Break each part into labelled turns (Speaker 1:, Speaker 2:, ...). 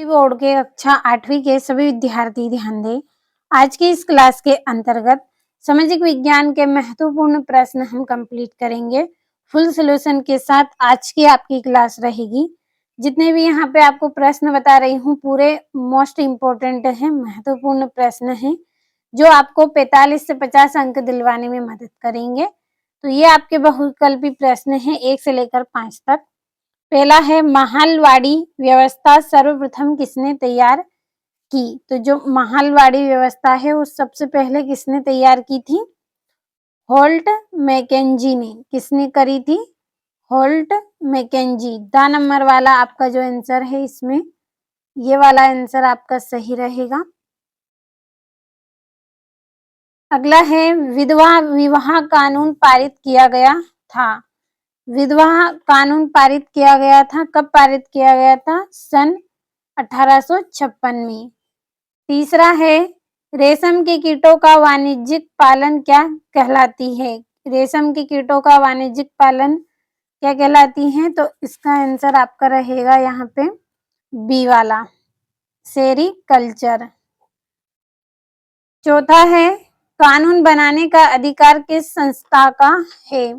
Speaker 1: Board के कक्षा 8वीं के सभी विद्यार्थी ध्यान दें। आज की इस क्लास के अंतर्गत सामाजिक विज्ञान के महत्वपूर्ण प्रश्न हम कंप्लीट करेंगे। फुल सॉल्यूशन के साथ आज की आपकी क्लास रहेगी। जितने भी यहाँ पे आपको प्रश्न बता रही हूँ पूरे मोस्ट इम्पोर्टेंट है, महत्वपूर्ण प्रश्न हैं जो आपको 45 से 50 अंक दिलवाने में मदद करेंगे। तो ये आपके बहुविकल्पी प्रश्न हैं 1 से लेकर 5 तक। पहला है महालवाड़ी व्यवस्था सर्वप्रथम किसने तैयार की? तो जो महालवाड़ी व्यवस्था है वो सबसे पहले किसने तैयार की थी? होल्ट मैकेंजी ने। किसने करी थी? Holt McKenzie. 2 नंबर वाला आपका जो आंसर है इसमें ये वाला आंसर आपका सही रहेगा। अगला है विधवा विवाह कानून पारित किया गया था। विधवा कानून पारित किया गया था, कब पारित किया गया था? सन 1856 में। तीसरा है रेशम के कीटों का वाणिज्यिक पालन क्या कहलाती है? रेशम के कीटों का वाणिज्यिक पालन क्या कहलाती है? तो इसका आंसर आपका रहेगा यहाँ पे बी वाला, सेरीकल्चर। चौथा है कानून बनाने का अधिकार किस संस्था का है?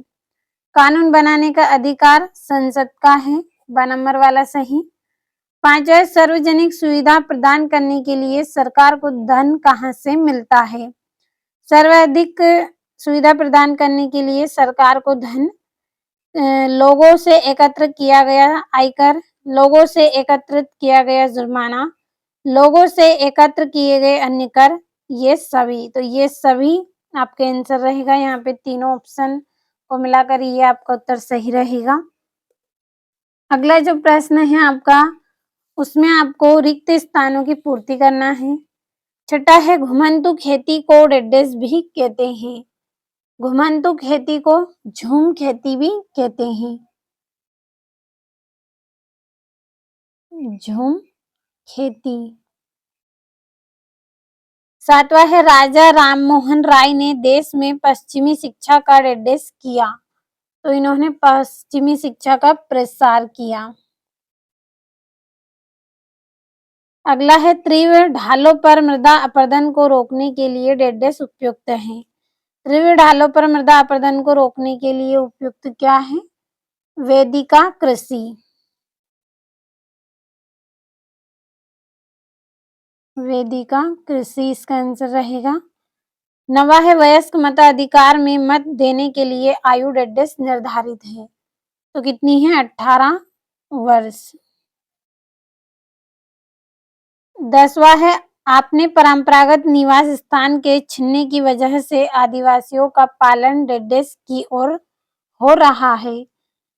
Speaker 1: कानून बनाने का अधिकार संसद का है। 2 नंबर वाला सही। 5वां सार्वजनिक सुविधा प्रदान करने के लिए सरकार को धन कहाँ से मिलता है? सर्वाधिक सुविधा प्रदान करने के लिए सरकार को धन लोगों से एकत्र किया गया आयकर, लोगों से एकत्रित किया गया जुर्माना, लोगों से एकत्र किए गए अन्य कर, ये सभी। तो ये सभी आपके आंसर रहेगा। यहाँ पे तीनों ऑप्शन को मिलाकर ये आपका उत्तर सही रहेगा। अगला जो प्रश्न है आपका उसमें आपको रिक्त स्थानों की पूर्ति करना है। छठा है घुमंतु खेती को डेडेस भी कहते हैं। घुमंतु खेती को झूम खेती भी कहते हैं। झूम खेती। 7वां है राजा राममोहन राय ने देश में पश्चिमी शिक्षा का डेडेस किया। तो इन्होंने पश्चिमी शिक्षा का प्रसार किया। अगला है तीव्र ढालों पर मृदा अपरदन को रोकने के लिए डेडेस उपयुक्त है। तीव्र ढालों पर मृदा अपरदन को रोकने के लिए उपयुक्त क्या है? वेदिका कृषि। वेदिका कृषि इसका आंसर रहेगा। 9वां है वयस्क मताधिकार में मत देने के लिए आयु डेडेस निर्धारित है। तो कितनी है? 18 वर्ष। 10वां है आपने परंपरागत निवास स्थान के छिनने की वजह से आदिवासियों का पालन डेडेस की ओर हो रहा है।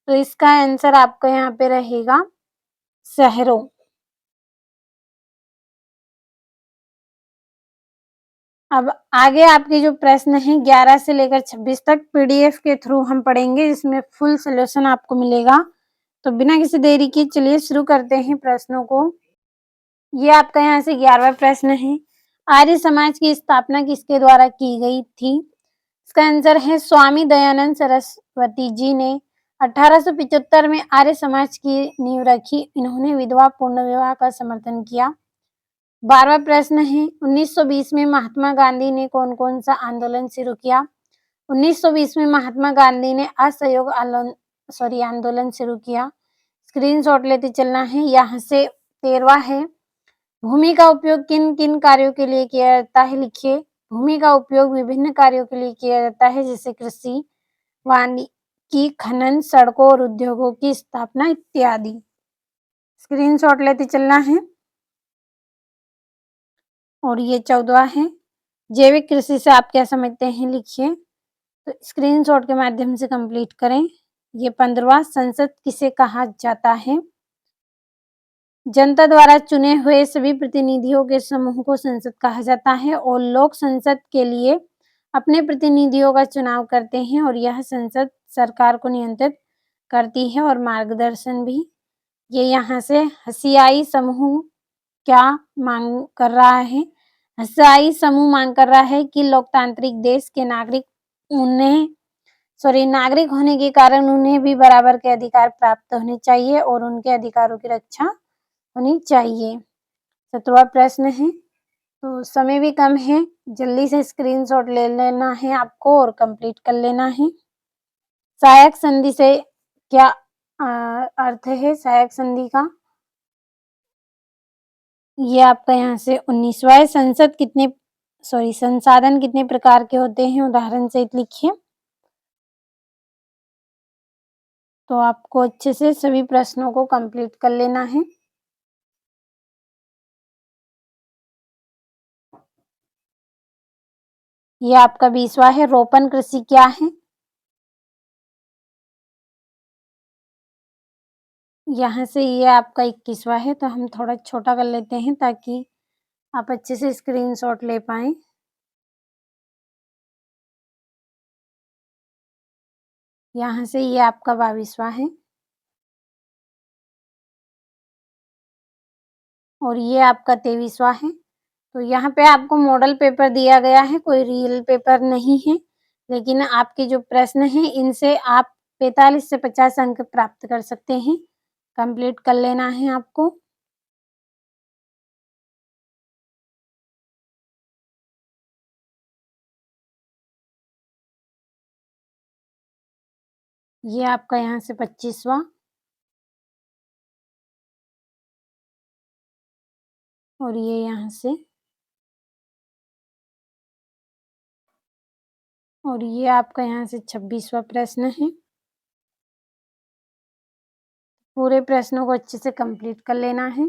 Speaker 1: तो इसका आंसर आपका यहाँ पे रहेगा शहरों। अब आगे आपके जो प्रश्न हैं 11 से लेकर 26 तक पीडीएफ के थ्रू हम पढ़ेंगे, जिसमें फुल सॉल्यूशन आपको मिलेगा। तो बिना किसी देरी के चलिए शुरू करते हैं प्रश्नों को। ये आपका यहाँ से 11वां प्रश्न है। आर्य समाज की स्थापना किसके द्वारा की गई थी? इसका आंसर है स्वामी दयानंद सरस्वती जी ने 1875 में आर्य समाज की नींव रखी। इन्होंने विधवा पूर्ण विवाह का समर्थन किया। 12वां प्रश्न है 1920 में महात्मा गांधी ने कौन कौन सा आंदोलन शुरू किया? 1920 में महात्मा गांधी ने असहयोग आंदोलन शुरू किया। स्क्रीनशॉट लेते चलना है। यहाँ से 13वां है भूमि का उपयोग किन किन कार्यों के लिए किया जाता है? लिखिए। भूमि का उपयोग विभिन्न कार्यों के लिए किया जाता है, जैसे कृषि, वानिकी, खनन, सड़कों और उद्योगों की स्थापना इत्यादि। स्क्रीनशॉट लेते चलना है। और ये 14वां है जैविक कृषि से आप क्या समझते हैं? लिखिए। तो स्क्रीनशॉट के माध्यम से कंप्लीट करें। ये 15वां संसद किसे कहा जाता है? जनता द्वारा चुने हुए सभी प्रतिनिधियों के समूह को संसद कहा जाता है और लोग संसद के लिए अपने प्रतिनिधियों का चुनाव करते हैं और यह संसद सरकार को नियंत्रित करती है और मार्गदर्शन भी। ये यहाँ से हसियाई समूह क्या मांग कर रहा है? हसियाई समूह मांग कर रहा है कि लोकतांत्रिक देश के नागरिक नागरिक होने के कारण उन्हें भी बराबर के अधिकार प्राप्त होने चाहिए और उनके अधिकारों की रक्षा होनी चाहिए। 17वां प्रश्न है। तो समय भी कम है, जल्दी से स्क्रीनशॉट ले लेना है आपको और कंप्लीट कर लेना है। सहायक संधि से क्या अर्थ है सहायक संधि का? ये आपका यहाँ से 19वां है। संसाधन कितने प्रकार के होते हैं, उदाहरण सहित लिखिए। तो आपको अच्छे से सभी प्रश्नों को कंप्लीट कर लेना है। ये आपका 20वां है। रोपण कृषि क्या है? यहाँ से ये आपका 21वां है। तो हम थोड़ा छोटा कर लेते हैं ताकि आप अच्छे से स्क्रीनशॉट ले पाएँ। यहाँ से ये आपका 22वां है। और ये आपका 23वां है। तो यहाँ पे आपको मॉडल पेपर दिया गया है, कोई रियल पेपर नहीं है। लेकिन आपके जो प्रश्न हैं इनसे आप 45 से 50 अंक प्राप्त कर सकते हैं। कंप्लीट कर लेना है आपको। ये आपका यहाँ से 25वां और ये यहाँ से और ये आपका यहाँ से 26वां प्रश्न है। पूरे प्रश्नों को अच्छे से कंप्लीट कर लेना है।